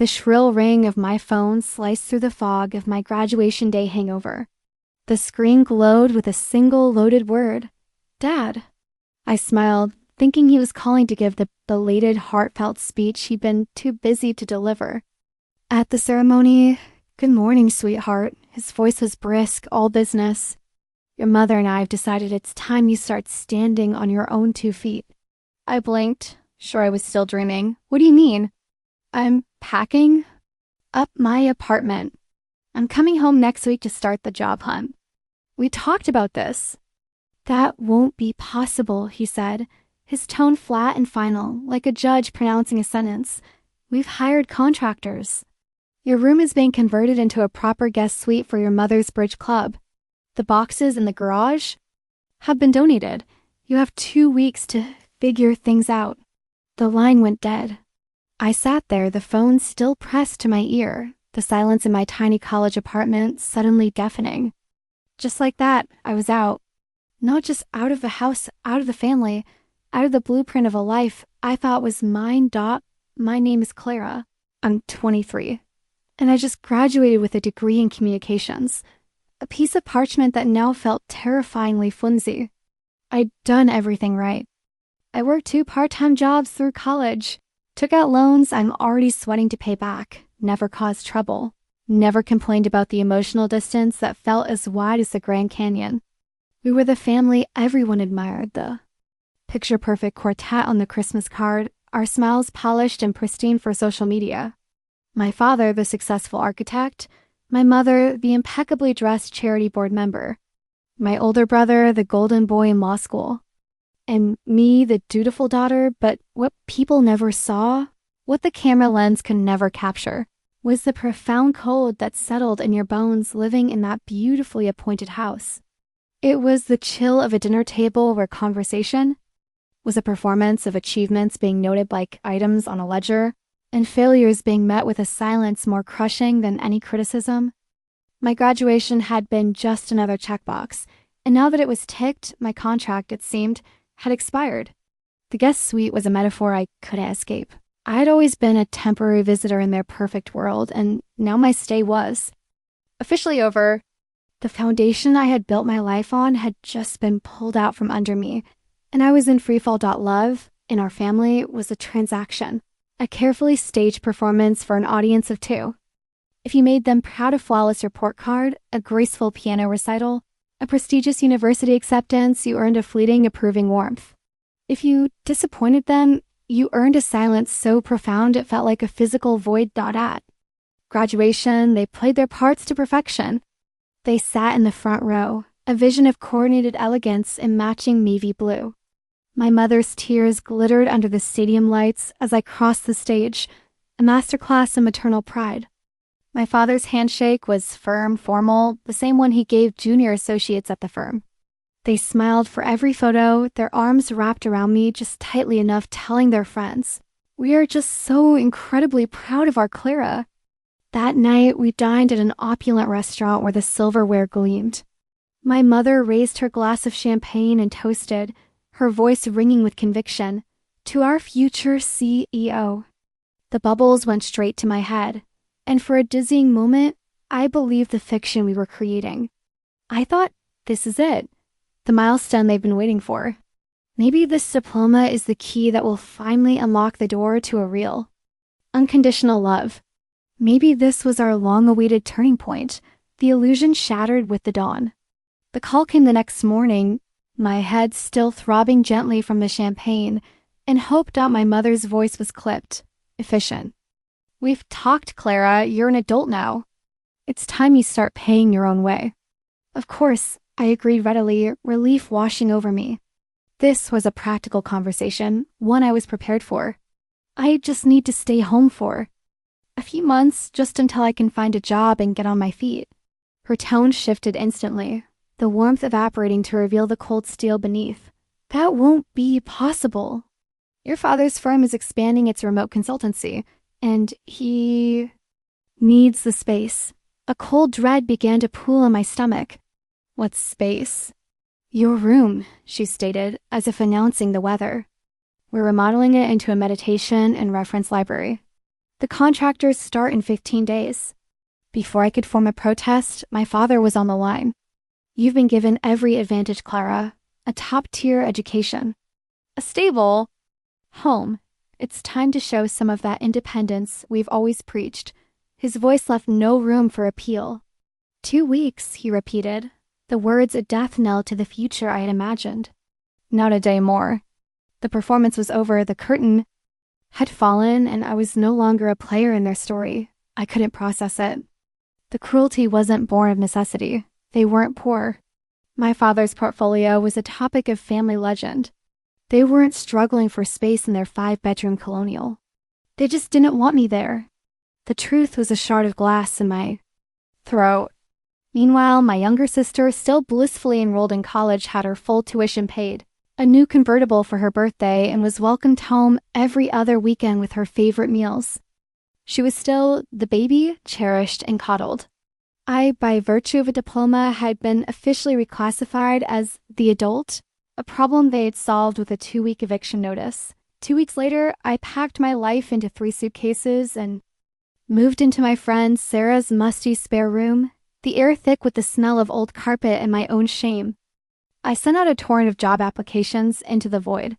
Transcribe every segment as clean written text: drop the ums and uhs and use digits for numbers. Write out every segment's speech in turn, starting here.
The shrill ring of my phone sliced through the fog of my graduation day hangover. The screen glowed with a single loaded word. Dad. I smiled, thinking he was calling to give the belated, heartfelt speech he'd been too busy to deliver. At the ceremony, "Good morning, sweetheart." His voice was brisk, all business. "Your mother and I have decided it's time you start standing on your own 2 feet. I blinked, sure I was still dreaming. "What do you mean?" "I'm packing up my apartment. I'm coming home next week to start the job hunt. We talked about this." "That won't be possible," he said, his tone flat and final, like a judge pronouncing a sentence. "We've hired contractors. Your room is being converted into a proper guest suite for your mother's bridge club. The boxes in the garage have been donated. You have 2 weeks to figure things out." The line went dead. I sat there, the phone still pressed to my ear, the silence in my tiny college apartment suddenly deafening. Just like that, I was out. Not just out of the house, out of the family, out of the blueprint of a life I thought was mine. My name is Clara. I'm 23. And I just graduated with a degree in communications. A piece of parchment that now felt terrifyingly flimsy. I'd done everything right. I worked 2 part-time jobs through college. Took out loans I'm already sweating to pay back. Never caused trouble. Never complained about the emotional distance that felt as wide as the Grand Canyon. We were the family everyone admired, the picture-perfect quartet on the Christmas card, our smiles polished and pristine for social media. My father, the successful architect. My mother, the impeccably dressed charity board member. My older brother, the golden boy in law school. And me, the dutiful daughter, but what people never saw, what the camera lens could never capture, was the profound cold that settled in your bones living in that beautifully appointed house. It was the chill of a dinner table where conversation was a performance of achievements being noted like items on a ledger, and failures being met with a silence more crushing than any criticism. My graduation had been just another checkbox, and now that it was ticked, my contract, it seemed, had expired. The guest suite was a metaphor I couldn't escape. I had always been a temporary visitor in their perfect world, and now my stay was officially over. The foundation I had built my life on had just been pulled out from under me, and I was in freefall.love, in our family, was a transaction, a carefully staged performance for an audience of 2. If you made them proud of flawless report card, a graceful piano recital, a prestigious university acceptance, you earned a fleeting approving warmth. If you disappointed them, you earned a silence so profound it felt like a physical void not at. Graduation, they played their parts to perfection. They sat in the front row, a vision of coordinated elegance in matching navy blue. My mother's tears glittered under the stadium lights as I crossed the stage, a masterclass in maternal pride. My father's handshake was firm, formal, the same one he gave junior associates at the firm. They smiled for every photo, their arms wrapped around me just tightly enough, telling their friends, "We are just so incredibly proud of our Clara." That night, we dined at an opulent restaurant where the silverware gleamed. My mother raised her glass of champagne and toasted, her voice ringing with conviction, "To our future CEO." The bubbles went straight to my head, and for a dizzying moment, I believed the fiction we were creating. I thought, this is it, the milestone they've been waiting for. Maybe this diploma is the key that will finally unlock the door to a real, unconditional love. Maybe this was our long-awaited turning point, the illusion shattered with the dawn. The call came the next morning, my head still throbbing gently from the champagne, and hoped out my mother's voice was clipped, efficient. "We've talked, Clara. You're an adult now. It's time you start paying your own way." Of course, I agreed readily, relief washing over me. This was a practical conversation, one I was prepared for. I just need to stay home for a few months, just until I can find a job and get on my feet. Her tone shifted instantly, the warmth evaporating to reveal the cold steel beneath. "That won't be possible. Your father's firm is expanding its remote consultancy, and he needs the space." A cold dread began to pool in my stomach. "What space?" "Your room," she stated, as if announcing the weather. "We're remodeling it into a meditation and reference library." The contractors start in 15 days. Before I could form a protest, my father was on the line. You've been given every advantage, Clara. A top-tier education. A stable home. It's time to show some of that independence we've always preached. His voice left no room for appeal. 2 weeks, he repeated, the words a death knell to the future I had imagined. Not a day more. The performance was over, the curtain had fallen, and I was no longer a player in their story. I couldn't process it. The cruelty wasn't born of necessity. They weren't poor. My father's portfolio was a topic of family legend. They weren't struggling for space in their 5-bedroom colonial. They just didn't want me there. The truth was a shard of glass in my throat. Meanwhile, my younger sister, still blissfully enrolled in college, had her full tuition paid, a new convertible for her birthday, and was welcomed home every other weekend with her favorite meals. She was still the baby, cherished and coddled. I, by virtue of a diploma, had been officially reclassified as the adult, a problem they had solved with a 2-week eviction notice. 2 weeks later, I packed my life into 3 suitcases and moved into my friend Sarah's musty spare room, the air thick with the smell of old carpet and my own shame. I sent out a torrent of job applications into the void.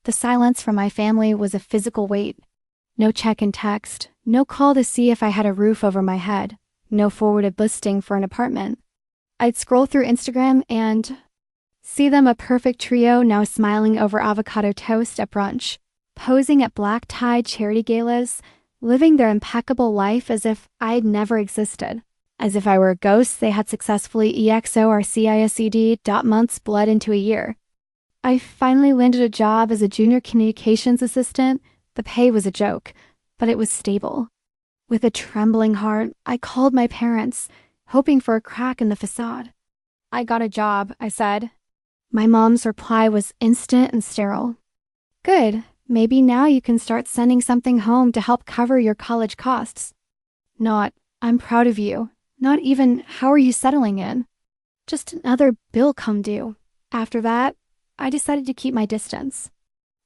The silence from my family was a physical weight. No check and text, no call to see if I had a roof over my head, no forwarded listing for an apartment. I'd scroll through Instagram and see them, a perfect trio, now smiling over avocado toast at brunch, posing at black-tied charity galas, living their impeccable life as if I'd never existed. As if I were a ghost they had successfully EXO months bled into a year. I finally landed a job as a junior communications assistant. The pay was a joke, but it was stable. With a trembling heart, I called my parents, hoping for a crack in the facade. I got a job, I said. My mom's reply was instant and sterile. Good, maybe now you can start sending something home to help cover your college costs. Not, I'm proud of you. Not even, how are you settling in? Just another bill come due. After that, I decided to keep my distance.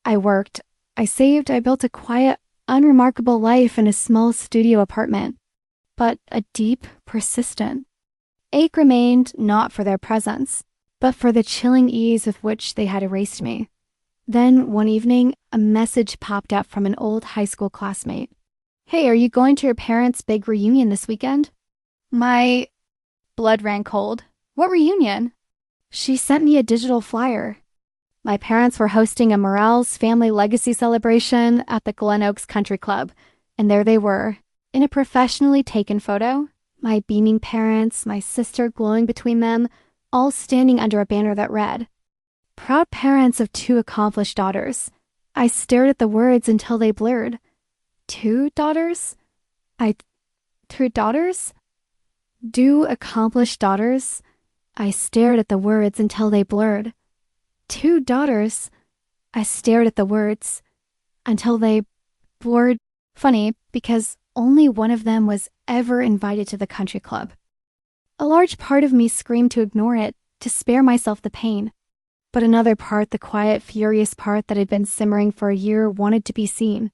I worked, I saved, I built a quiet, unremarkable life in a small studio apartment. But a deep, persistent ache remained, not for their presence, but for the chilling ease with which they had erased me. Then, one evening, a message popped up from an old high school classmate. Hey, are you going to your parents' big reunion this weekend? My blood ran cold. What reunion? She sent me a digital flyer. My parents were hosting a Morales family legacy celebration at the Glen Oaks Country Club, and there they were, in a professionally taken photo, my beaming parents, my sister glowing between them, all standing under a banner that read, Proud parents of 2 accomplished daughters. I stared at the words until they blurred. 2 daughters? 2 daughters? 2 accomplished daughters? I stared at the words until they blurred. 2 daughters? I stared at the words until they blurred. Funny, because only one of them was ever invited to the country club. A large part of me screamed to ignore it, to spare myself the pain. But another part, the quiet, furious part that had been simmering for a year, wanted to be seen.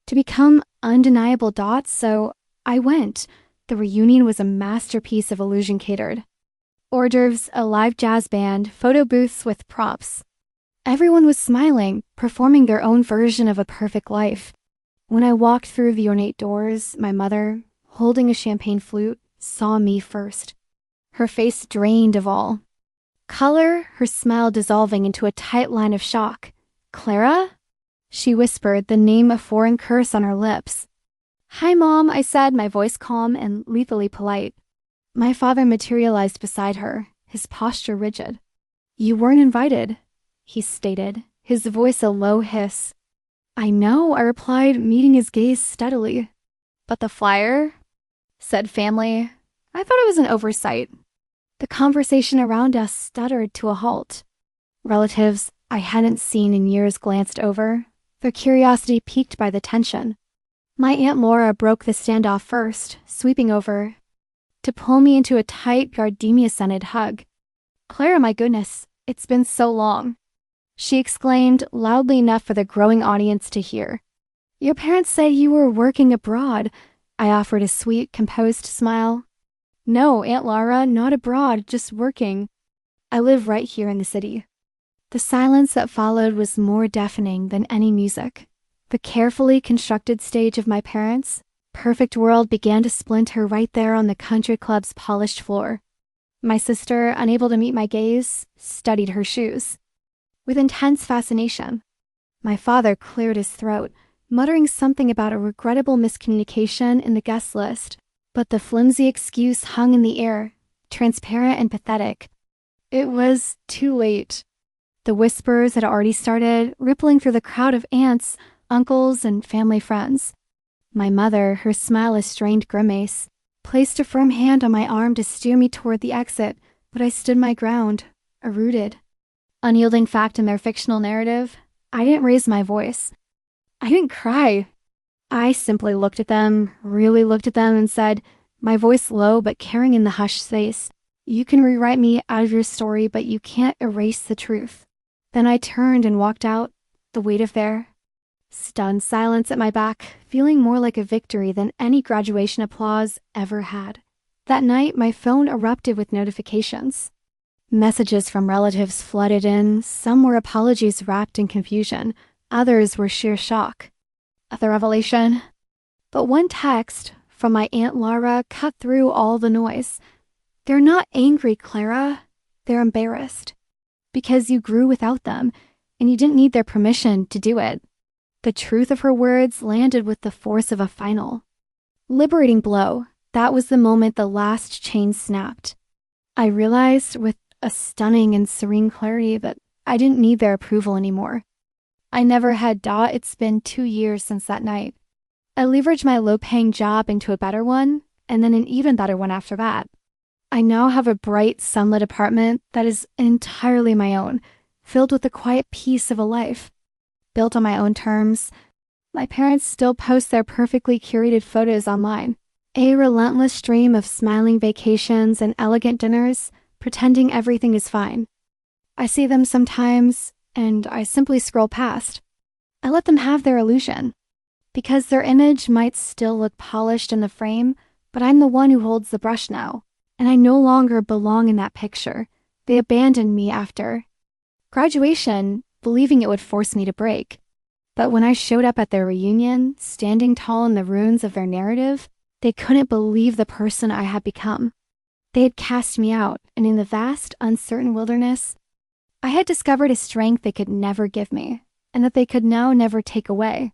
To become undeniable dots, so I went. The reunion was a masterpiece of illusion catered. Hors d'oeuvres, a live jazz band, photo booths with props. Everyone was smiling, performing their own version of a perfect life. When I walked through the ornate doors, my mother, holding a champagne flute, saw me first. Her face drained of all color, her smile dissolving into a tight line of shock. Clara? She whispered, the name a foreign curse on her lips. Hi, Mom, I said, my voice calm and lethally polite. My father materialized beside her, his posture rigid. You weren't invited, he stated, his voice a low hiss. I know, I replied, meeting his gaze steadily. But the flyer? Said family. I thought it was an oversight. The conversation around us stuttered to a halt. Relatives I hadn't seen in years glanced over, their curiosity piqued by the tension. My Aunt Laura broke the standoff first, sweeping over, to pull me into a tight, gardenia-scented hug. Clara, my goodness, it's been so long, she exclaimed, loudly enough for the growing audience to hear. Your parents said you were working abroad. I offered a sweet, composed smile. No, Aunt Laura, not abroad, just working. I live right here in the city. The silence that followed was more deafening than any music. The carefully constructed stage of my parents' perfect world began to splinter right there on the country club's polished floor. My sister, unable to meet my gaze, studied her shoes. With intense fascination, my father cleared his throat, muttering something about a regrettable miscommunication in the guest list, but the flimsy excuse hung in the air, transparent and pathetic. It was too late. The whispers had already started, rippling through the crowd of aunts, uncles, and family friends. My mother, her smile a strained grimace, placed a firm hand on my arm to steer me toward the exit, but I stood my ground, a rooted, unyielding fact in their fictional narrative. I didn't raise my voice. I didn't cry. I simply looked at them, really looked at them, and said, my voice low but carrying in the hushed space, "You can rewrite me out of your story, but you can't erase the truth." Then I turned and walked out, the weight of their stunned silence at my back, feeling more like a victory than any graduation applause ever had. That night, my phone erupted with notifications. Messages from relatives flooded in. Some were apologies wrapped in confusion. Others were sheer shock. The revelation. But one text from my Aunt Laura cut through all the noise. "They're not angry, Clara. They're embarrassed. Because you grew without them, and you didn't need their permission to do it." The truth of her words landed with the force of a final, liberating blow. That was the moment the last chain snapped. I realized with a stunning and serene clarity that I didn't need their approval anymore. I never had doubt. It's been 2 years since that night. I leveraged my low-paying job into a better one, and then an even better one after that. I now have a bright, sunlit apartment that is entirely my own, filled with the quiet peace of a life. Built on my own terms. My parents still post their perfectly curated photos online. A relentless stream of smiling vacations and elegant dinners, pretending everything is fine. I see them sometimes, and I simply scroll past. I let them have their illusion. Because their image might still look polished in the frame, but I'm the one who holds the brush now, and I no longer belong in that picture. They abandoned me after graduation, believing it would force me to break. But when I showed up at their reunion, standing tall in the ruins of their narrative, they couldn't believe the person I had become. They had cast me out, and in the vast, uncertain wilderness, I had discovered a strength they could never give me, and that they could now never take away.